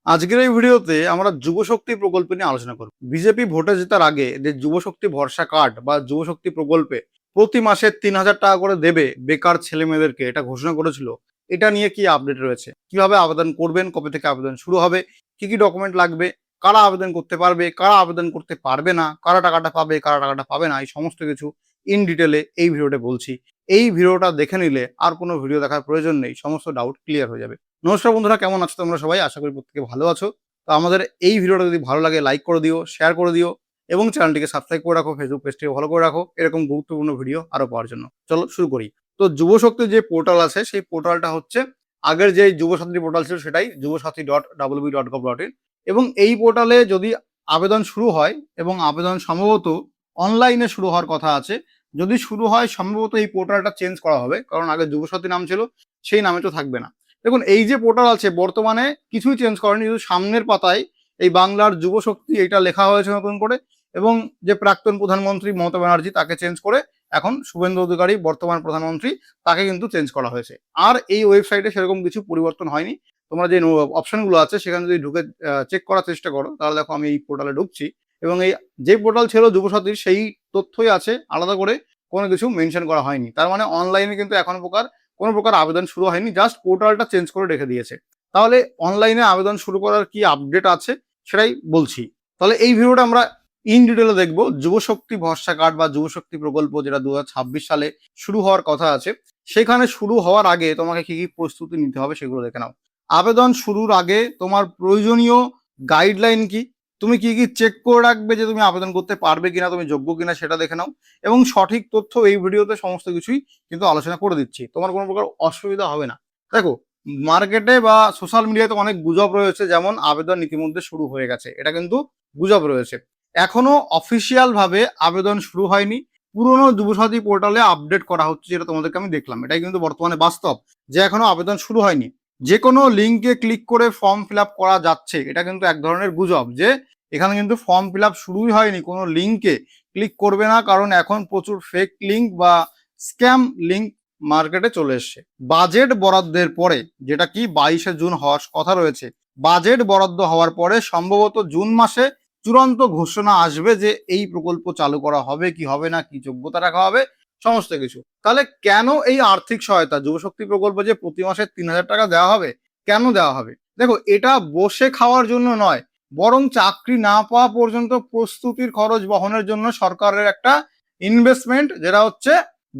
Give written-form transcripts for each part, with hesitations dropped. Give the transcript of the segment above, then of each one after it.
আজকের এই ভিডিওতে আমরা যুবশক্তি প্রকল্প নিয়ে আলোচনা করব। বিজেপি ভোটে জেতার আগে যে যুবশক্তি ভরসা কার্ড বা যুবশক্তি প্রকল্পে প্রতি মাসে ৩,০০০ টাকা করে দেবে বেকার ছেলে মেয়েদেরকে, এটা ঘোষণা করেছিল। এটা নিয়ে কি আপডেট রয়েছে, কিভাবে আবেদন করবেন, কবে থেকে আবেদন শুরু হবে, কি কি ডকুমেন্ট লাগবে, কারা আবেদন করতে পারবে, কারা আবেদন করতে পারবে না, কারা টাকাটা পাবে, কারা টাকাটা পাবে না, এই সমস্ত কিছু ইন ডিটেলে এই ভিডিওতে বলছি। এই ভিডিওটা দেখে নিলে আর কোনো ভিডিও দেখার প্রয়োজন নেই, সমস্ত ডাউট ক্লিয়ার হয়ে যাবে। নমস্কার বন্ধুরা, কেমন আছো তোমরা সবাই? আশা করি প্রত্যেকে ভালো আছো। তো আমাদের এই ভিডিওটা যদি ভালো লাগে লাইক করে দিও, শেয়ার করে দিও এবং চ্যানেলটিকে সাবস্ক্রাইব করে রাখো, ফেসবুক পেজটিকে ফলো করে রাখো এরকম গুরুত্বপূর্ণ ভিডিও আরো পাওয়ার জন্য। চলো শুরু করি। তো যুবশক্তির যে পোর্টাল আছে সেই পোর্টালটা হচ্ছে আগের যে যুবসাথী পোর্টাল ছিল সেটাই, যুবসাথী.wb.gov.in। এবং এই পোর্টালে যদি আবেদন শুরু হয়, এবং আবেদন সম্ভবত অনলাইনে শুরু হওয়ার কথা আছে, যদি শুরু হয় সম্ভবত এই পোর্টালটা চেঞ্জ করা হবে, কারণ আগে যুবসাথী নাম ছিল, সেই নামে তো থাকবে না। দেখুন, এই যে পোর্টাল আছে বর্তমানে কিছুই চেঞ্জ করেনি, শুধু সামনের পাতায় এই বাংলার যুবশক্তি এটা লেখা হয়েছে নতুন করে, এবং যে প্রাক্তন প্রধানমন্ত্রী মমতা ব্যানার্জি তাকে চেঞ্জ করে এখন শুভেন্দু অধিকারী বর্তমান প্রধানমন্ত্রী, তাকে কিন্তু চেঞ্জ করা হয়েছে। আর এই ওয়েবসাইটে সেরকম কিছু পরিবর্তন হয়নি। তোমরা যে অপশনগুলো আছে সেখানে যদি ঢুকে চেক করার চেষ্টা করো, তাহলে দেখো আমি এই পোর্টালে ঢুকছি এবং এই যে পোর্টাল ছিল যুবসাথীর সেই তথ্যই আছে, আলাদা করে কোনো কিছু মেনশন করা হয়নি। তার মানে অনলাইনে কিন্তু এখন কোনো প্রকার আবেদন শুরু হয়নি, জাস্ট পোর্টালটা চেঞ্জ করে রেখে দিয়েছে। তাহলে অনলাইনে আবেদন শুরু করার কি আপডেট আছে সেটাই বলছি। তাহলে এই ভিডিওটা আমরা ইন ডিটেলে দেখব। যুবশক্তি ভরসা কার্ড বা যুবশক্তি প্রকল্প যেটা 2026 সালে শুরু হওয়ার কথা আছে, সেখানে শুরু হওয়ার আগে তোমাকে কি কি প্রস্তুতি নিতে হবে সেগুলো দেখে নাও। আবেদন শুরুর আগে তোমার প্রয়োজনীয় গাইডলাইন কি, তুমি কি কি চেক করে রাখবে যে তুমি আবেদন করতে পারবে কিনা, তুমি যোগ্য কিনা সেটা দেখে নাও। এবং সঠিক তথ্য এই ভিডিওতে সমস্ত কিছুই কিন্তু আলোচনা করে দিচ্ছি, তোমার কোনো প্রকার অসুবিধা হবে না। দেখো, মার্কেটে বা সোশ্যাল মিডিয়াতে অনেক গুজব রয়েছে, যেমন আবেদন ইতিমধ্যে শুরু হয়ে গেছে, এটা কিন্তু গুজব রয়েছে। এখনো অফিসিয়াল ভাবে আবেদন শুরু হয়নি, পুরনো যুবসাথী পোর্টালে আপডেট করা হচ্ছে, যেটা তোমাদেরকে আমি দেখলাম, এটাই কিন্তু বর্তমানে বাস্তব, যে এখনো আবেদন শুরু হয়নি। যে কোনো লিঙ্কে ক্লিক করে ফর্ম ফিল আপ করা যাচ্ছে, এটা কিন্তু এক ধরনের গুজব, যে এখানে কিন্তু ফর্ম ফিল আপ শুরুই হয়নি। কোনো লিঙ্কে ক্লিক করবে না, কারণ এখন প্রচুর ফেক লিঙ্ক বা স্ক্যাম লিঙ্ক মার্কেটে চলে এসছে। বাজেট বরাদ্দের পরে, যেটা কি 22শে জুন হওয়ার কথা রয়েছে, বাজেট বরাদ্দ হওয়ার পরে সম্ভবত জুন মাসে চূড়ান্ত ঘোষণা আসবে যে এই প্রকল্প চালু করা হবে কি হবে না, কি যোগ্যতা রাখা হবে, সমস্ত কিছু। তাহলে কেন এই আর্থিক সহায়তা যুবশক্তি প্রকল্প যে প্রতি মাসে ৩,০০০ টাকা দেওয়া হবে, কেন দেওয়া হবে? দেখো, এটা বসে খাওয়ার জন্য নয়, বরং চাকরি না পাওয়া পর্যন্ত প্রস্তুতির খরচ বহনের জন্য সরকারের একটা ইনভেস্টমেন্ট, যেটা হচ্ছে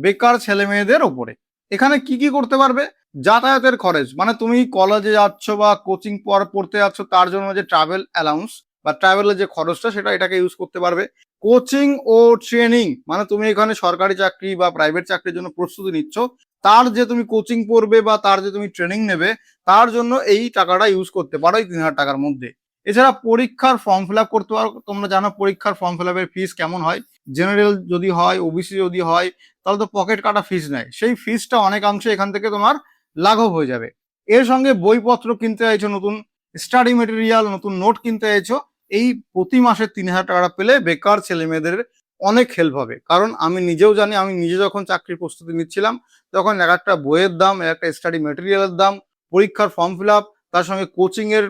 বেকার ছেলে মেয়েদের ওপরে। এখানে কি কি করতে পারবে? যাতায়াতের খরচ, মানে তুমি কলেজে যাচ্ছ বা কোচিং পড়তে যাচ্ছ, তার জন্য যে ট্রাভেল অ্যালাউন্স বা ট্রাভেলের যে খরচটা, সেটা এটাকে ইউজ করতে পারবে। কোচিং ও ট্রেনিং, মানে তুমি এখানে সরকারি চাকরি বা প্রাইভেট চাকরির জন্য প্রস্তুতি নিচ্ছ, তার যে তুমি কোচিং পড়বে বা তার যে তুমি ট্রেনিং নেবে, তার জন্য এই টাকাটা ইউজ করতে পারো এই ৩,০০০ টাকার মধ্যে। এছাড়া পরীক্ষার ফর্ম ফিল আপ করতে পারো। তোমরা জানো পরীক্ষার ফর্ম ফিল আপের ফিস কেমন হয়। জেনারেল যদি হয়, ওবিসি যদি হয়, তাহলে তো পকেট কাটা ফিস নেয়, সেই ফিসটা অনেকাংশে এখান থেকে তোমার লাঘব হয়ে যাবে। এর সঙ্গে বইপত্র কিনতে চাইছো, নতুন স্টাডি মেটেরিয়াল, নতুন নোট কিনতে চাইছো, এই প্রতি মাসে ৩,০০০ টাকা পেলে বেকার ছেলে মেয়েদের অনেক হেল্প হবে। কারণ আমি নিজেও জানি, আমি নিজে যখন চাকরির প্রস্তুতি নিচ্ছিলাম, তখন এক একটা বইয়ের দাম, এক একটা স্টাডি মেটেরিয়ালের দাম, পরীক্ষার ফর্ম ফিল আপ, তার সঙ্গে কোচিং এর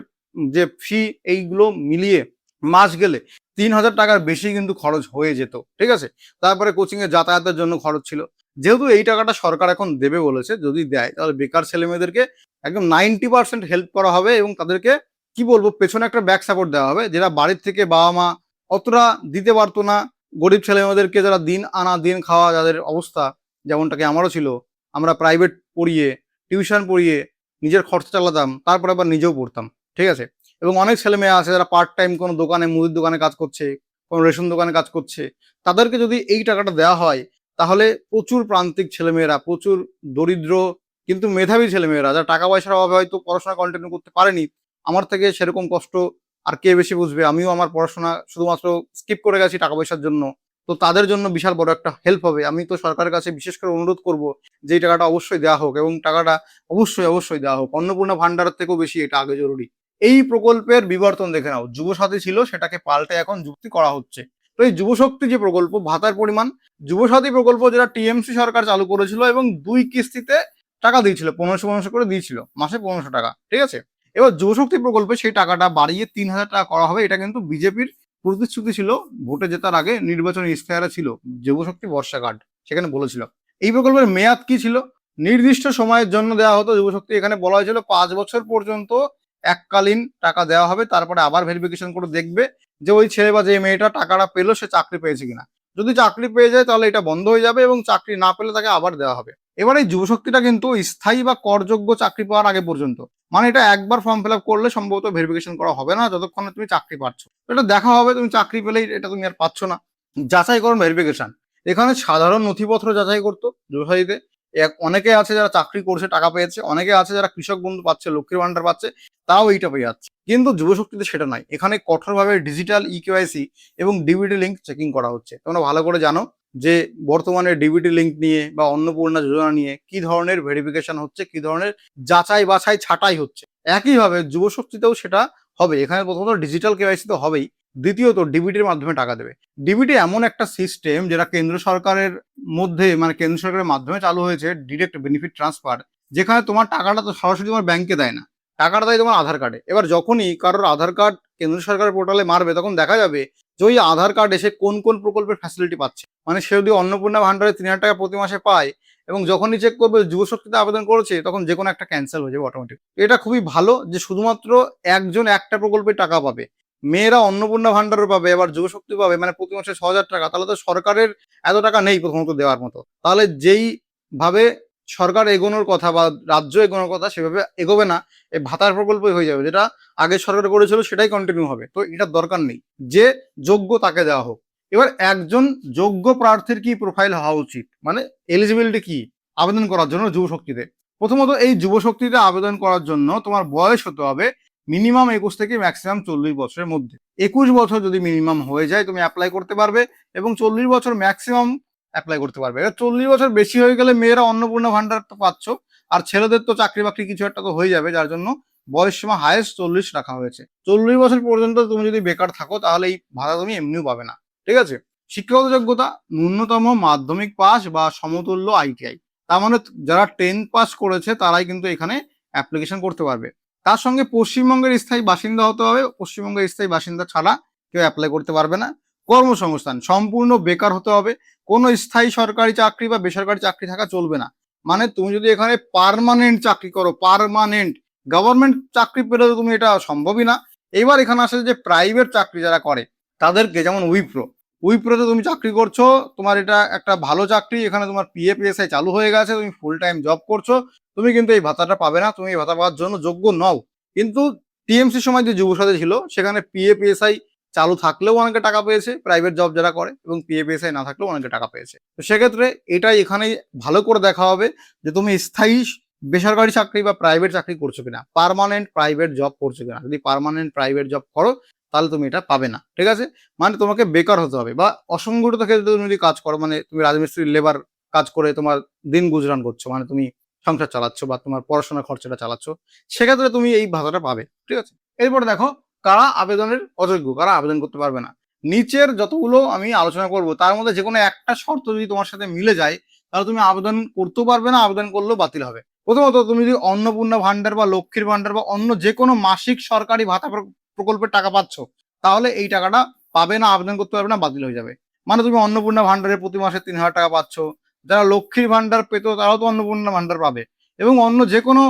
যে ফি, এইগুলো মিলিয়ে মাস গেলে ৩,০০০ টাকার বেশি কিন্তু খরচ হয়ে যেত। ঠিক আছে, তারপরে কোচিং এ যাতায়াতের জন্য খরচ ছিল। যেহেতু এই টাকাটা সরকার এখন দেবে বলেছে, যদি দেয় তাহলে বেকার ছেলে মেয়েদেরকে একদম 90% হেল্প করা হবে, এবং তাদেরকে কি বলবো, পেছনে একটা ব্যাক সাপোর্ট দেওয়া হবে, যেটা বাড়ির থেকে বাবা মা অতটা দিতে পারতো না। গরিব ছেলে মেয়েদেরকে, যারা দিন আনা দিন খাওয়া, যাদের অবস্থা যেমনটাকে আমারও ছিল, আমরা প্রাইভেট পড়িয়ে, টিউশন পড়িয়ে নিজের খরচা চালাতাম, তারপরে আবার নিজেও পড়তাম। ঠিক আছে, এবং অনেক ছেলে মেয়ে আছে যারা পার্ট টাইম কোনো দোকানে, মুদির দোকানে কাজ করছে, কোনো রেশন দোকানে কাজ করছে, তাদেরকে যদি এই টাকাটা দেওয়া হয়, তাহলে প্রচুর প্রান্তিক ছেলেমেয়েরা, প্রচুর দরিদ্র কিন্তু মেধাবী ছেলেমেয়েরা, যারা টাকা পয়সার অভাবে হয়তো পড়াশোনা কন্টিনিউ করতে পারেনি, আমার থেকে সেরকম কষ্ট আর কে বেশি বুঝবে? আমিও আমার পড়াশোনা শুধুমাত্র স্কিপ করে গেছি টাকা পয়সার জন্য। তো তাদের জন্য বিশাল বড় একটা হেল্প হবে। আমি তো সরকারের কাছে বিশেষ করে অনুরোধ করব যে এই টাকাটা অবশ্যই দেওয়া হোক, এবং টাকাটা অবশ্যই দেওয়া হোক। অন্নপূর্ণা ভান্ডারের থেকেও বেশি এটা আগে জরুরি। এই প্রকল্পের বিবর্তন দেখে নাও, যুবসাথী ছিল, সেটাকে পাল্টে এখন যুক্তি করা হচ্ছে। তো এই যুবশক্তি যে প্রকল্প, ভাতার পরিমাণ, যুবসাথী প্রকল্প যেটা টিএমসি সরকার চালু করেছিল, এবং 2 কিস্তিতে টাকা দিয়েছিল, 1500 করে দিয়েছিল, মাসে 1500 টাকা। ঠিক আছে, এবার যুবশক্তি প্রকল্পে সেই টাকাটা বাড়িয়ে 3,000 টাকা করা হবে। এটা কিন্তু বিজেপির প্রতিশ্রুতি ছিল, ভোটে জেতার আগে নির্বাচনী ইশতেহারে ছিল, যুবশক্তি বর্ষা কার্ড সেখানে বলেছিল। এই প্রকল্পের মেয়াদ কি ছিল? নির্দিষ্ট সময়ের জন্য দেওয়া হতো যুবশক্তি। এখানে বলা হয়েছিল 5 বছর পর্যন্ত এককালীন টাকা দেওয়া হবে, তারপরে আবার ভেরিফিকেশন করে দেখবে যে ওই ছেলে বা যে মেয়েটা টাকাটা পেলো সে চাকরি পেয়েছে কিনা। যদি চাকরি পেয়ে যায় তাহলে এটা বন্ধ হয়ে যাবে এবং চাকরি না পেলে তাকে আবার দেওয়া হবে। এবার এই যুবশক্তিটা কিন্তু স্থায়ী বা করযোগ্য চাকরি পাওয়ার আগে পর্যন্ত, মানে এটা একবার ফর্ম ফিল আপ করলে সম্ভবত ভেরিফিকেশন করা হবে না যতক্ষণ তুমি চাকরি পাচ্ছ। এটা দেখা হবে তুমি চাকরি পেলেই এটা তুমি আর পাচ্ছ না। যাচাইকরণ ভেরিফিকেশন, এখানে সাধারণ নথিপত্র যাচাই করতো যুবসাথীতে। অনেকে আছে যারা চাকরি করছে টাকা পেয়েছে, অনেকে আছে যারা কৃষক বন্ধু পাচ্ছে, লক্ষ্মীর ভান্ডার পাচ্ছে, তাও এইটা পেয়ে যাচ্ছে। কিন্তু যুবশক্তিতে সেটা নয়, এখানে কঠোরভাবে ডিজিটাল ইকেওয়াইসি এবং ডিবিটি লিঙ্ক চেকিং করা হচ্ছে। তোমরা ভালো করে জানো যে বর্তমানে ডিবিটি লিঙ্ক নিয়ে বা অন্নপূর্ণা যোজনা নিয়ে কি ধরনের ভেরিফিকেশন হচ্ছে, কি ধরনের যাচাই বাছাই ছাঁটাই হচ্ছে। একইভাবে যুবশক্তিতেও সেটা হবে। এখানে প্রথমত ডিজিটাল কেওয়াইসি তো হবেই, দ্বিতীয়ত ডিবিটির মাধ্যমে টাকা দেবে। ডিবিটি এমন একটা সিস্টেম যেটা কেন্দ্র সরকারের মধ্যে, মানে কেন্দ্র সরকারের মাধ্যমে চালু হয়েছে, ডিরেক্ট বেনিফিট ট্রান্সফার, যেখানে তোমার টাকাটা তো সরাসরি তোমার ব্যাংকে দেয় না, টাকাটা দেয় তোমার আধার কার্ডে। এবার যখনই কারোর আধার কার্ড কেন্দ্র সরকারের পোর্টালে মারবে তখন দেখা যাবে যে ওই আধার কার্ড এসে কোন কোন প্রকল্পের ফ্যাসিলিটি পাচ্ছে। মানে সে যদি অন্নপূর্ণা ভান্ডারে 3,000 টাকা প্রতি মাসে পায় এবং যখনই চেক করবে যুবশক্তিতে আবেদন করেছে তখন যে কোনো একটা ক্যান্সেল হয়ে যাবে অটোমেটিক। এটা খুবই ভালো যে শুধুমাত্র একজন একটা প্রকল্পে টাকা পাবে। মেয়েরা অন্নপূর্ণা ভান্ডারও পাবে, আবার যুবশক্তি পাবে, মানে প্রতি মাসে 6,000 টাকা। তাহলে তো সরকারের এত টাকা নেই প্রথমত দেওয়ার মতো। তাহলে যেই ভাবে সরকার এগোনোর কথা বা রাজ্য এগোনোর কথা সেভাবে এগোবে না, এই ভাতার প্রকল্পই হয়ে যাবে। যেটা আগে সরকার করেছিল সেটাই কন্টিনিউ হবে। তো এটার দরকার নেই, যে যোগ্য তাকে দেওয়া হোক। এবার একজন যোগ্য প্রার্থীর কি প্রোফাইল হওয়া উচিত, মানে এলিজিবিলিটি কি আবেদন করার জন্য যুবশক্তিতে? প্রথমত এই যুবশক্তিতে আবেদন করার জন্য তোমার বয়স হতে হবে মিনিমাম 21 থেকে ম্যাক্সিমাম 40 বছরের মধ্যে। 21 বছর যদি মিনিমাম হয়ে যায় তুমি অ্যাপ্লাই করতে পারবে এবং 40 বছর ম্যাক্সিমাম অ্যাপ্লাই করতে পারবে। এবার 40 বছর বেশি হয়ে গেলে মেয়েরা অন্নপূর্ণা ভান্ডার তো পাচ্ছ, আর ছেলেদের তো চাকরি বাকরি কিছু একটা তো হয়ে যাবে, যার জন্য বয়স সীমা হায়েস্ট 40 রাখা হয়েছে। 40 বছর পর্যন্ত তুমি যদি বেকার থাকো তাহলে এই ভাতা তুমি এমনিও পাবে না। ঠিক আছে? শিক্ষাগত যোগ্যতা ন্যূনতম মাধ্যমিক পাস বা সমতুল্য আইটিআই। তার মানে যারা 10 পাস করেছে তারাই কিন্তু এখানে অ্যাপ্লিকেশন করতে পারবে। তার সঙ্গে পশ্চিমবঙ্গের স্থায়ী বাসিন্দা হতে হবে। পশ্চিমবঙ্গের স্থায়ী বাসিন্দা ছাড়া কেউ অ্যাপ্লাই করতে পারবে না। কর্মসংস্থান, সম্পূর্ণ বেকার হতে হবে। কোনো স্থায়ী সরকারি চাকরি বা বেসরকারি চাকরি থাকা চলবে না। মানে তুমি যদি এখানে পার্মানেন্ট চাকরি করো, পার্মানেন্ট গভর্নমেন্ট চাকরি পেলে তো তুমি এটা সম্ভবই না। এবার এখানে আসে যে প্রাইভেট চাকরি যারা করে তাদেরকে, যেমন উইপ্রোতে তুমি চাকরি করছো, তোমার এটা একটা ভালো চাকরি, এখানে তোমার পিএফএসআই চালু হয়ে গেছে, তুমি ফুল টাইম জব করছো, তুমি কিন্তু এই ভাতাটা পাবে না, তুমি এই ভাতা পাওয়ার জন্য যোগ্য নও। কিন্তু টিএমসির সময় যে যুবসাথী ছিল সেখানে পিএফএসআই চালু থাকলেও অনেকে টাকা পেয়েছে, প্রাইভেট জব যারা করে, এবং পিএফএসআই না থাকলেও অনেকে টাকা পেয়েছে। তো সেক্ষেত্রে এটাই এখানেই ভালো করে দেখা হবে যে তুমি স্থায়ী বেসরকারি চাকরি বা প্রাইভেট চাকরি করছো কিনা, পার্মানেন্ট প্রাইভেট জব করছো কিনা। যদি পার্মানেন্ট প্রাইভেট জব করো তাহলে তুমি এটা পাবে না। ঠিক আছে? মানে তোমাকে বেকার হতে হবে, বা অসংগঠিত ক্ষেত্রে তুমি যদি কাজ করো, মানে তুমি রাজমিস্ত্রির লেবার কাজ করে তোমার দিন গুজরান করছো, মানে তুমি সংসার চালাচ্ছ বা তোমার পড়াশোনার খরচাটা চালাচ্ছ, সেক্ষেত্রে তুমি এই ভাতাটা পাবে। ঠিক আছে? এরপরে দেখো কারা আবেদনের অযোগ্য, কারা আবেদন করতে পারবে না। নিচের যতগুলো আমি আলোচনা করব তার মধ্যে যে কোনো একটা শর্ত যদি তোমার সাথে মিলে যায় তাহলে তুমি আবেদন করতেও পারবে না, আবেদন করলেও বাতিল হবে। প্রথমত তুমি যদি অন্নপূর্ণা ভান্ডার বা লক্ষ্মীর ভান্ডার বা অন্য যে কোনো মাসিক সরকারি ভাতা প্রকল্পের টাকা পাচ্ছ, তাহলে এই টাকাটা পাবে না, আবেদন করতে পারবে না, বাতিল হয়ে যাবে। মানে তুমি অন্নপূর্ণা ভান্ডারে প্রতি মাসে 3,000 টাকা পাচ্ছ, যারা লক্ষ্মীর ভান্ডার পেতো তারাও তো অন্নপূর্ণা ভান্ডার পাবে। এবং অন্য যে কোনো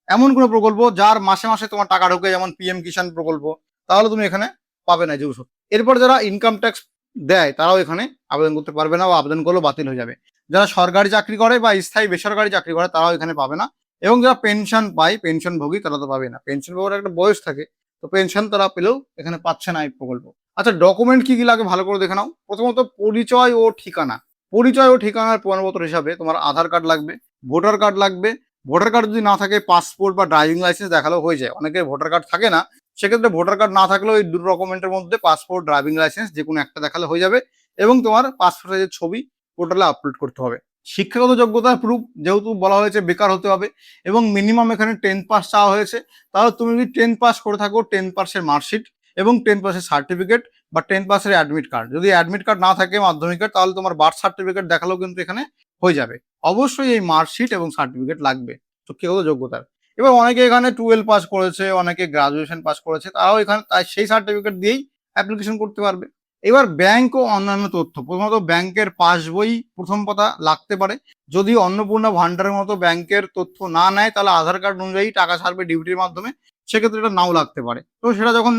এমন কোনো প্রকল্প যার মাসে মাসে তোমার টাকা ঢোকে, যেমন পিএম কিষাণ প্রকল্প, তাহলে তুমি এখানে পাবে না যুব শক্তি। এরপর যারা ইনকাম ট্যাক্স দেয় তারাও এখানে আবেদন করতে পারবে না, বা আবেদন করলেও বাতিল হয়ে যাবে। যারা সরকারি চাকরি করে বা স্থায়ী বেসরকারি চাকরি করে তারাও এখানে পাবে না। এবং যারা পেনশন পায়, পেনশনভোগী, তারা তো পাবে না। পেনশন পাওয়ার একটা বয়স থাকে, তো পেনশন তারা পেলেও এখানে পাচ্ছে না এই প্রকল্প। আচ্ছা, ডকুমেন্ট কি কি লাগে ভালো করে দেখে নাও। প্রথমত পরিচয় ও ঠিকানা। পরিচয় ও ঠিকানার প্রমাণপত্র হিসাবে তোমার আধার কার্ড লাগবে, ভোটার কার্ড লাগবে। ভোটার কার্ড যদি না থাকে পাসপোর্ট বা ড্রাইভিং লাইসেন্স দেখালেও হয়ে যায়। অনেকের ভোটার কার্ড থাকে না, সেক্ষেত্রে ভোটার কার্ড না থাকলেও এই দুটো ডকুমেন্টের মধ্যে পাসপোর্ট, ড্রাইভিং লাইসেন্স যে কোনো একটা দেখালে হয়ে যাবে। এবং তোমার পাসপোর্ট সাইজের ছবি পোর্টালে আপলোড করতে হবে। শিক্ষাগত যোগ্যতার প্রুফ, যেহেতু বলা হয়েছে বেকার হতে হবে এবং মিনিমাম এখানে 10 পাস চাওয়া হয়েছে, তাহলে তুমি যদি 10 পাস করে থাকো 10 পাসের মার্কশিট এবং 10 পাসের সার্টিফিকেট বা 10 পাসের অ্যাডমিট কার্ড। যদি অ্যাডমিট কার্ড না থাকে মাধ্যমিকের, তাহলে তোমার বার্থ সার্টিফিকেট দেখালেও কিন্তু এখানে হয়ে যাবে। অবশ্যই এই মার্কশিট এবং সার্টিফিকেট লাগবে শিক্ষাগত যোগ্যতার। এবার অনেকে এখানে 12 পাস করেছে, অনেকে গ্রাজুয়েশন পাস করেছে, তারাও এখানে সেই সার্টিফিকেট দিয়েই অ্যাপ্লিকেশন করতে পারবে। এবার ব্যাংক ও অন্যান্য তথ্য, প্রথমত ব্যাংকের পাসবই প্রথম কথা লাগতে পারে। যদি অন্নপূর্ণা ভান্ডারের মতো ব্যাংকের তথ্য না নেয় তাহলে আধার কার্ড অনুযায়ী টাকা ছাড়বে ডিবিটির মাধ্যমে, সেক্ষেত্রে এটা নাও লাগতে পারে। তো সেটা যখন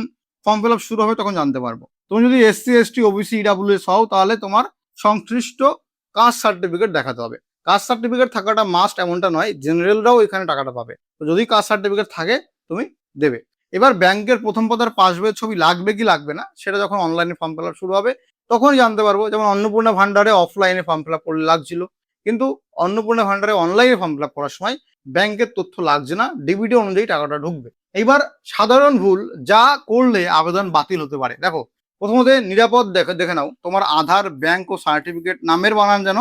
ফর্ম ফিল আপ শুরু হবে তখন জানতে পারবো। তুমি যদি এসসি এসটি ওবিসি ইডাব্লিউএস হও তাহলে তোমার সংশ্লিষ্ট কাস্ট সার্টিফিকেট দেখাতে হবে। কাস্ট সার্টিফিকেট থাকাটা মাস্ট এমনটা নয়, জেনারেলরাও এখানে টাকাটা পাবে। তো যদি কাস্ট সার্টিফিকেট থাকে তুমি দেবে। এবার ব্যাংকের প্রথম পাতার পাসবইয়ের ছবি লাগবে কি লাগবে না সেটা যখন অনলাইনে ফর্ম ফিল আপ শুরু হবে তখনই জানতে পারবো। যেমন অন্নপূর্ণা ভান্ডারে অফলাইনে ফর্ম ফিল আপ করলে লাগছিল, কিন্তু অন্নপূর্ণা ভান্ডারে অনলাইনে ফর্ম ফিল আপ করার সময় ব্যাংকের তথ্য লাগছে না, ডিবিটি অনুযায়ী টাকাটা ঢুকবে। এবার সাধারণ ভুল যা করলে আবেদন বাতিল হতে পারে। দেখো, প্রথমত নিরাপদ দেখে নাও তোমার আধার, ব্যাংক ও সার্টিফিকেট নামের বানান যেন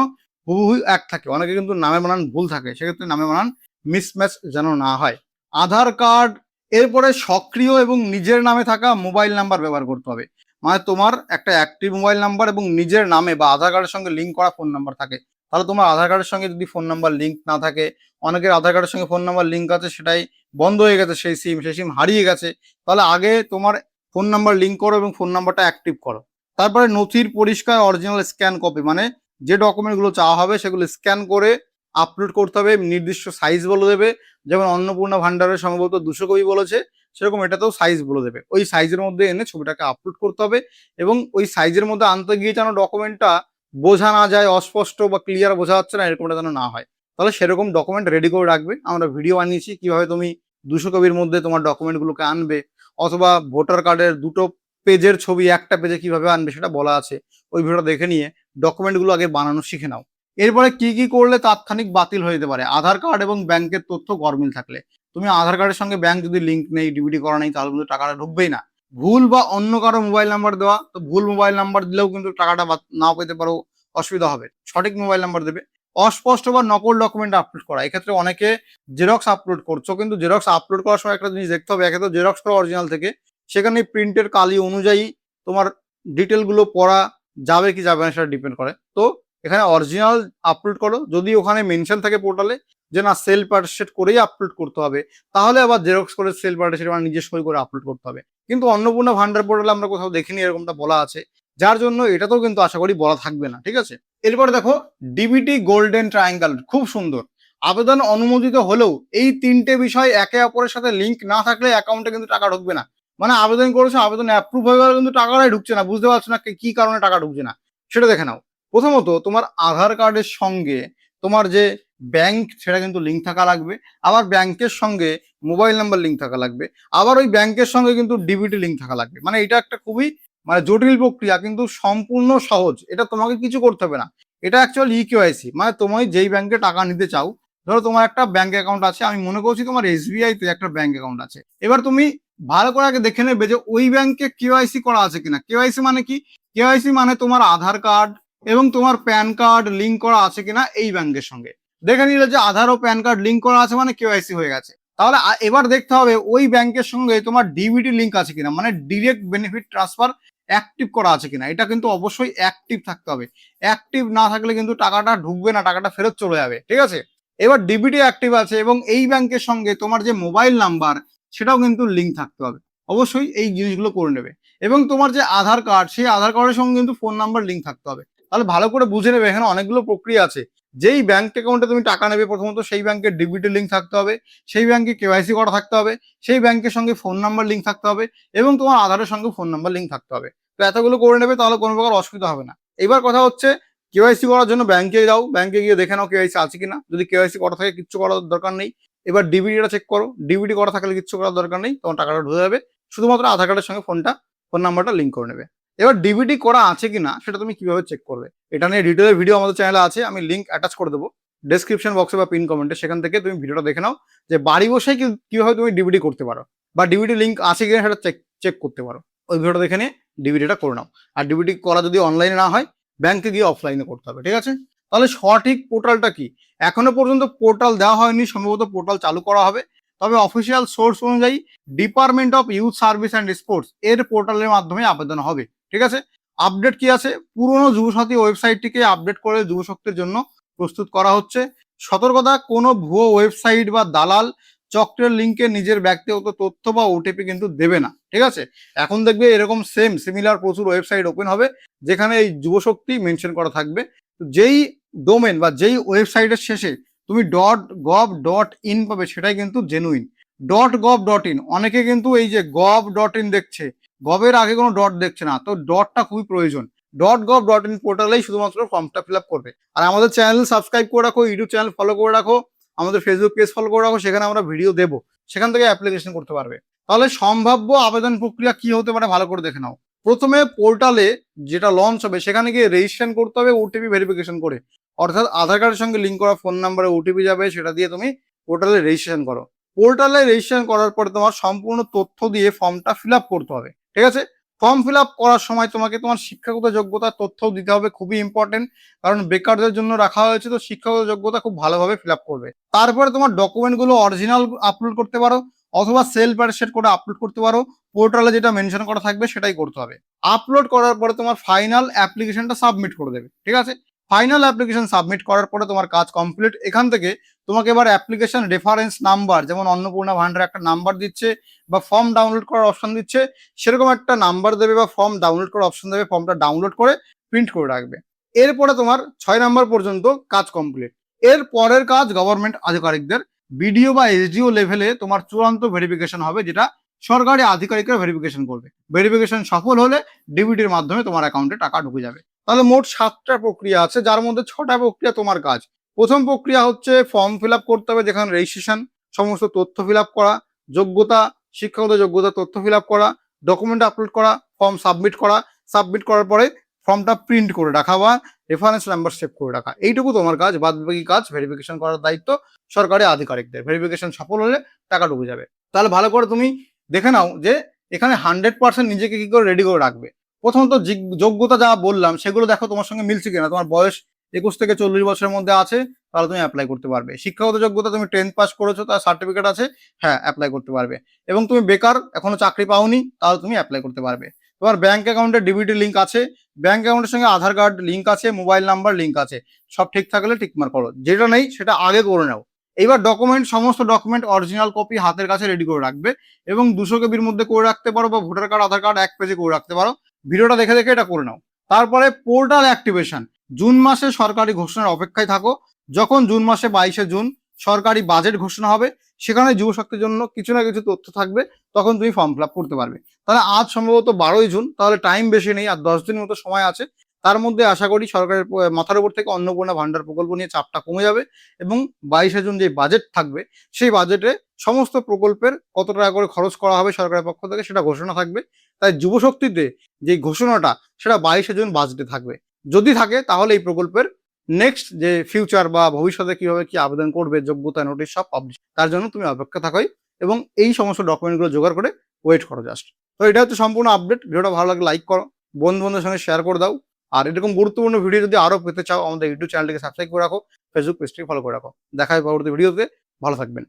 হুবহু এক থাকে। অনেকে কিন্তু নামের বানান ভুল থাকে, সেক্ষেত্রে নামের বানান মিসম্যাচ যেন না হয়। আধার কার্ড এরপরে সক্রিয় এবং নিজের নামে থাকা মোবাইল নাম্বার ব্যবহার করতে হবে। মানে তোমার একটা অ্যাক্টিভ মোবাইল নাম্বার এবং নিজের নামে বা আধার কার্ডের সঙ্গে লিঙ্ক করা ফোন নাম্বার থাকে। তাহলে তোমার আধার কার্ডের সঙ্গে যদি ফোন নাম্বার লিঙ্ক না থাকে, অনেকের আধার কার্ডের সঙ্গে ফোন নাম্বার লিঙ্ক আছে সেটাই বন্ধ হয়ে গেছে, সেই সিম হারিয়ে গেছে, তাহলে আগে তোমার ফোন নাম্বার লিঙ্ক করো এবং ফোন নাম্বারটা অ্যাক্টিভ করো। তারপরে নথির পরিষ্কার অরিজিনাল স্ক্যান কপি, মানে যে ডকুমেন্টগুলো চাওয়া হবে সেগুলো স্ক্যান করে আপলোড করতে হবে। নির্দিষ্ট সাইজ বলে দেবে, যেমন অন্নপূর্ণা ভান্ডারের সম্ভবত 200 কপি বলেছে, সেরকম এটাতেও সাইজ বলে দেবে। ওই সাইজের মধ্যে এনে ছবিটাকে আপলোড করতে হবে এবং ওই সাইজের মধ্যে আনতে গিয়ে যেন ডকুমেন্টটা বোঝা না যায়, অস্পষ্ট বা ক্লিয়ার বোঝা যাচ্ছে না এরকমটা যেন না হয়। তাহলে সেরকম ডকুমেন্ট রেডি করে রাখবে। আমরা ভিডিও বানিয়েছি কিভাবে তুমি 200 কপির মধ্যে তোমার ডকুমেন্টগুলোকে আনবে, অথবা ভোটার কার্ডের 2টো পেজের ছবি একটা পেজে কিভাবে আনবে সেটা বলা আছে। ওই ভিডিওটা দেখে নিয়ে ডকুমেন্টগুলো আগে বানানো শিখে নাও। এরপরে কি কি করলে তাৎক্ষণিক বাতিল হয়ে যেতে পারে? আধার কার্ড এবং ব্যাংকের তথ্য গরমিল থাকলে। তুমি আধার কার্ডের সঙ্গে ব্যাংক যদি লিঙ্ক নেই, ডিবিটি করা নেই, তাহলে কিন্তু টাকাটা ঢুকবেই না। ভুল বা অন্য কারো মোবাইল নাম্বার দেওয়া, তো ভুল মোবাইল নাম্বার দিলেও কিন্তু টাকাটা নাও পেতে পারো, অসুবিধা হবে। সঠিক মোবাইল নাম্বার দেবে। অস্পষ্ট বা নকল ডকুমেন্ট আপলোড করা, এক্ষেত্রে অনেকে জেরক্স আপলোড করছো, কিন্তু জেরক্স আপলোড করার সময় একটা জিনিস দেখতে হবে, একে তো জেরক্স করা অরিজিনাল থেকে, সেখানে প্রিন্টের কালি অনুযায়ী তোমার ডিটেলগুলো পড়া যাবে কি যাবে না সেটা ডিপেন্ড করে। তো এখানে অরিজিনাল আপলোড করো। যদি ওখানে মেনশন থাকে পোর্টালে যে না সেলফ অ্যাটেস্টেড করেই আপলোড করতে হবে, তাহলে আবার জেরক্স করে সেলফ অ্যাটেস্টেড মানে নিজে সই করে আপলোড করতে হবে। কিন্তু অন্নপূর্ণা ভান্ডার পোর্টালে আমরা কোথাও দেখিনি এরকমটা বলা আছে, যার জন্য এটাতেও কিন্তু আশা করি বলা থাকবে না। ঠিক আছে, এরপরে দেখো ডিবিটি গোল্ডেন ট্রায়াঙ্গেল, খুব সুন্দর। আবেদন অনুমোদিত হলেও এই 3টে বিষয় একে অপরের সাথে লিঙ্ক না থাকলে অ্যাকাউন্টে কিন্তু টাকা ঢুকবে না। মানে আবেদন করেছো, আবেদন অ্যাপ্রুভ হয়ে গেল, কিন্তু টাকাটাই ঢুকছে না। বুঝতে পারছো না কি কারণে টাকা ঢুকছে না, সেটা দেখে নাও। প্রথমত তোমার আধার কার্ডের সঙ্গে তোমার যে ব্যাংক সেটা কিন্তু লিঙ্ক থাকা লাগবে, আবার ব্যাংকের সঙ্গে মোবাইল নাম্বার লিঙ্ক থাকা লাগবে, আবার ওই ব্যাংকের সঙ্গে কিন্তু ডিবিটি লিঙ্ক থাকা লাগবে। মানে এটা একটা খুবই জটিল প্রক্রিয়া, কিন্তু সম্পূর্ণ সহজ। এটা তোমাকে কিছু করতে হবে না। এটা অ্যাকচুয়ালি ইকেওয়াইসি, মানে তুমি যেই ব্যাংকে টাকা নিতে চাও, ধরো তোমার একটা ব্যাংক অ্যাকাউন্ট আছে, আমি মনে করছি তোমার এসবিআই তে একটা ব্যাংক অ্যাকাউন্ট আছে। এবার তুমি ভালো করে আগে দেখে নেবে যে ওই ব্যাংকে কেওয়াইসি করা আছে কিনা। কেওয়াইসি মানে কি? কেওয়াইসি মানে তোমার আধার কার্ড এবং তোমার প্যান কার্ড লিঙ্ক করা আছে কিনা এই ব্যাংকের সঙ্গে। দেখে নিলে যে আধার ও প্যান কার্ড লিঙ্ক করা আছে মানে কেওয়াইসি হয়ে গেছে। তাহলে এবার দেখতে হবে ওই ব্যাংকের সঙ্গে তোমার ডিবিটি লিঙ্ক আছে কিনা, মানে ডিরেক্ট বেনিফিট ট্রান্সফার অ্যাক্টিভ করা আছে কিনা। এটা কিন্তু অবশ্যই অ্যাক্টিভ থাকতে হবে। অ্যাক্টিভ না থাকলে কিন্তু টাকাটা ঢুকবে না, টাকাটা ফেরত চলে যাবে। ঠিক আছে, এবার ডিবিটি অ্যাক্টিভ আছে এবং এই ব্যাংকের সঙ্গে তোমার যে মোবাইল নাম্বার সেটাও কিন্তু লিঙ্ক থাকতে হবে। অবশ্যই এই জিনিসগুলো করে নেবে। এবং তোমার যে আধার কার্ড, সেই আধার কার্ডের সঙ্গে কিন্তু ফোন নাম্বার লিঙ্ক থাকতে হবে। তাহলে ভালো করে বুঝে নেবে, এখানে অনেকগুলো প্রক্রিয়া আছে। যেই ব্যাংক অ্যাকাউন্টে তুমি টাকা নেবে, প্রথমত সেই ব্যাংকের ডিবিটি লিঙ্ক থাকতে হবে, সেই ব্যাংকে কেওয়াইসি করা থাকতে হবে, সেই ব্যাংকের সঙ্গে ফোন নাম্বার লিঙ্ক থাকতে হবে, এবং তোমার আধারের সঙ্গে ফোন নাম্বার লিঙ্ক থাকতে হবে। তো এতগুলো করে নেবে, তাহলে কোনো প্রকার অসুবিধা হবে না। এবার কথা হচ্ছে কেওয়াইসি করার জন্য ব্যাংকে যাও, ব্যাংকে গিয়ে দেখে নাও কেওয়াইসি আছে কিনা। যদি কেওয়াইসি করা থাকে কিচ্ছু করার দরকার নেই। এবার ডিবিটিটা চেক করো, ডিবিটি করা থাকলে কিচ্ছু করার দরকার নেই, তোমার টাকাটা ঢুকে যাবে। শুধুমাত্র আধার কার্ডের সঙ্গে ফোন নাম্বারটা লিঙ্ক করে নেবে। এবার ডিবিটি করা আছে কিনা সেটা তুমি কিভাবে চেক করবে, এটা নিয়ে ডিটেইলে ভিডিও আমাদের চ্যানেলে আছে, আমি লিঙ্ক অ্যাটাচ করে দেবো ডেসক্রিপশন বক্সে বা পিন কমেন্টে, সেখান থেকে তুমি ভিডিওটা দেখে নাও যে বাড়ি বসেই কিভাবে তুমি ডিবিটি করতে পারো, বা ডিবিটি লিঙ্ক আছে কিনা সেটা চেক করতে পারো। ওই ভিডিওটা দেখে নিয়ে ডিবিটিটা করে নাও। আর ডিবিটি করা যদি অনলাইনে না হয়, ব্যাংকে গিয়ে অফলাইনে করতে হবে। ঠিক আছে, তাহলে সঠিক পোর্টালটা কি? এখনো পর্যন্ত পোর্টাল দেওয়া হয়নি, সম্ভবত পোর্টাল চালু করা হবে। তবে অফিসিয়াল সোর্স অনুযায়ী department of youth service and sports এর পোর্টালের মাধ্যমে আবেদন হবে। ঠিক আছে, আপডেট কি আছে? পুরনো যুবসাথী ওয়েবসাইটটিকে আপডেট করে যুবশক্তির জন্য প্রস্তুত করা হচ্ছে। সতর্কতা, কোনো ভুয়ো ওয়েবসাইট বা দালাল চক্রের লিঙ্কে নিজের ব্যক্তিগত তথ্য বা ওটিপি কিন্তু দেবে না, ঠিক আছে। এখন দেখবে এরকম সিমিলার প্রচুর ওয়েবসাইট ওপেন হবে যেখানে এই যুবশক্তি মেনশন করা থাকবে। যেই ডোমেন বা যেই ওয়েবসাইটের শেষে তুমি .gov.in পাবে সেটাই কিন্তু জেনুইন। .gov.in অনেকে কিন্তু এই যে gov.in দেখছে, গভের আগে কোনো ডট দেখছে না, তো ডটটা খুবই প্রয়োজন। .gov.in পোর্টালেই শুধুমাত্র ফর্মটা ফিল আপ করবে। আর আমাদের চ্যানেল সাবস্ক্রাইব করে রাখো, ইউটিউব চ্যানেল ফলো করে রাখো, আমাদের ফেসবুক পেজ ফলো করে রাখো, সেখানে আমরা ভিডিও দেবো, সেখান থেকে অ্যাপ্লিকেশন করতে পারবে। তাহলে সম্ভাব্য আবেদন প্রক্রিয়া কি হতে পারে ভালো করে দেখে নাও। প্রথমে পোর্টালে যেটা লঞ্চ হবে সেখানে গিয়ে রেজিস্ট্রেশন করতে হবে ওটিপি ভেরিফিকেশন করে, অর্থাৎ আধার কার্ডের সঙ্গে লিঙ্ক করা ফোন নাম্বারে ওটিপি যাবে, সেটা দিয়ে তুমি পোর্টালে রেজিস্ট্রেশন করো। পোর্টালে রেজিস্ট্রেশন করার পরে তোমার সম্পূর্ণ তথ্য দিয়ে ফর্মটা ফিল আপ করতে হবে, ঠিক আছে। ফর্ম ফিল আপ করার সময় তোমাকে তোমার শিক্ষাগত যোগ্যতার তথ্যও দিতে হবে, খুবই ইম্পর্টেন্ট, কারণ বেকারদের জন্য রাখা হয়েছে, তো শিক্ষাগত যোগ্যতা খুব ভালোভাবে ফিল আপ করবে। তারপরে তোমার ডকুমেন্টগুলো অরিজিনাল আপলোড করতে পারো অথবা সেলফ অ্যাটেস্টেড করে আপলোড করতে পারো, পোর্টালে যেটা মেনশন করা থাকবে সেটাই করতে হবে। আপলোড করার পরে তোমার ফাইনাল অ্যাপ্লিকেশনটা সাবমিট করে দেবে, ঠিক আছে। ফাইনাল অ্যাপ্লিকেশন সাবমিট করার পরে তোমার কাজ কমপ্লিট। এখান থেকে তোমাকে এবার অ্যাপ্লিকেশন রেফারেন্স নাম্বার, যেমন অন্নপূর্ণা ভান্ডার একটা নাম্বার দিচ্ছে বা ফর্ম ডাউনলোড করার অপশন দিচ্ছে, সেরকম একটা নাম্বার দেবে বা ফর্ম ডাউনলোড করার অপশন দেবে, ফর্মটা ডাউনলোড করে প্রিন্ট করে রাখবে। এরপরে তোমার 6 নাম্বার পর্যন্ত কাজ কমপ্লিট। এর পরের কাজ গভর্নমেন্ট আধিকারিকদের বিডিও বা এসডিও লেভেলে তোমার চূড়ান্ত ভেরিফিকেশন হবে, যেটা সরকারি আধিকারিকরা ভেরিফিকেশন করবে। ভেরিফিকেশন সফল হলে ডিবিটির মাধ্যমে তোমার অ্যাকাউন্টে টাকা ঢুকে যাবে। তাহলে মোট 7টা প্রক্রিয়া আছে, যার মধ্যে 6টা প্রক্রিয়া তোমার কাজ। প্রথম প্রক্রিয়া হচ্ছে ফর্ম ফিল আপ করতে হবে, যেখানে রেজিস্ট্রেশন, সমস্ত তথ্য ফিল আপ করা, যোগ্যতা, শিক্ষাগত যোগ্যতা তথ্য ফিল আপ করা, ডকুমেন্ট আপলোড করা, ফর্ম সাবমিট করা, সাবমিট করার পরে ফর্মটা প্রিন্ট করে রাখা বা রেফারেন্স নাম্বার সেভ করে রাখা, এইটুকু তোমার কাজ। বাদবাকি কাজ ভেরিফিকেশন করার দায়িত্ব সরকারি আধিকারিকদের। ভেরিফিকেশন সফল হলে টাকা ঢুকে যাবে। তাহলে ভালো করে তুমি দেখে নাও যে এখানে 100% নিজেকে কি করে রেডি করে রাখবে। প্রথমত যোগ্যতা যা বললাম সেগুলো দেখো তোমার সঙ্গে মিলছে কিনা। তোমার বয়স 21 থেকে 40 বছরের মধ্যে আছে, তাহলে তুমি অ্যাপ্লাই করতে পারবে। শিক্ষাগত যোগ্যতা তুমি 10th পাস করেছো, তার সার্টিফিকেট আছে, হ্যাঁ অ্যাপ্লাই করতে পারবে। এবং তুমি বেকার, এখনো চাকরি পাওনি, তাহলে তুমি অ্যাপ্লাই করতে পারবে। তোমার ব্যাংক অ্যাকাউন্টে ডিবিটি লিঙ্ক আছে, ব্যাংক অ্যাকাউন্টের সঙ্গে আধার কার্ড লিঙ্ক আছে, মোবাইল নাম্বার লিঙ্ক আছে, সব ঠিক থাকলে টিকমার্ক করো। যেটা নেই সেটা আগে করে নাও। এইবার ডকুমেন্ট, সমস্ত ডকুমেন্ট অরিজিনাল কপি হাতের কাছে রেডি করে রাখবে, এবং 200 কেবির মধ্যে করে রাখতে পারো, বা ভোটার কার্ড আধার কার্ড 1 পেজে করে রাখতে পারো। ভিডিওটা দেখে দেখে এটা করে নাও। তারপরে পোর্টাল অ্যাক্টিভেশন, জুন মাসে সরকারি ঘোষণার অপেক্ষায় থাকো। যখন জুন মাসে 22শে জুন সরকারি বাজেট ঘোষণা হবে, সেখানে যুবশক্তির জন্য কিছু না কিছু তথ্য থাকবে, তখন তুমি ফর্ম ফিল আপ করতে পারবে। তাহলে আজ সম্ভবত 12ই জুন, তাহলে টাইম বেশি নেই, আর 10 দিনের মতো সময় আছে। তার মধ্যে আশা করি সরকারের মাথার উপর থেকে অন্নপূর্ণা ভান্ডার প্রকল্প নিয়ে চাপটা কমে যাবে, এবং 22শে জুন যে বাজেট থাকবে সেই বাজেটে সমস্ত প্রকল্পের কত টাকা করে খরচ করা হবে সরকারের পক্ষ থেকে সেটা ঘোষণা থাকবে। তাই যুবশক্তিতে যে ঘোষণাটা সেটা 22শে জুন বাজেটে থাকবে। যদি থাকে তাহলে এই প্রকল্পের নেক্সট যে ফিউচার বা ভবিষ্যতে কিভাবে কি আবেদন করবে, যোগ্যতা নোটিশ সব পাবলিশ, তার জন্য তুমি অপেক্ষা থাকোই এবং এই সমস্ত ডকুমেন্টগুলো জোগাড় করে ওয়েট করো জাস্ট। তো এটা হচ্ছে সম্পূর্ণ আপডেট। ভিডিওটা ভালো লাগলে লাইক করো, বন্ধুদের সঙ্গে শেয়ার করে দাও। আর এরকম গুরুত্বপূর্ণ ভিডিও যদি আরো পেতে চাও, আমাদের ইউটিউব চ্যানেলটিকে সাবস্ক্রাইব করে রাখো, ফেসবুক পেজটিকে ফলো করে রাখো। দেখা হয় পরবর্তী ভিডিওতে। ভালো থাকবেন।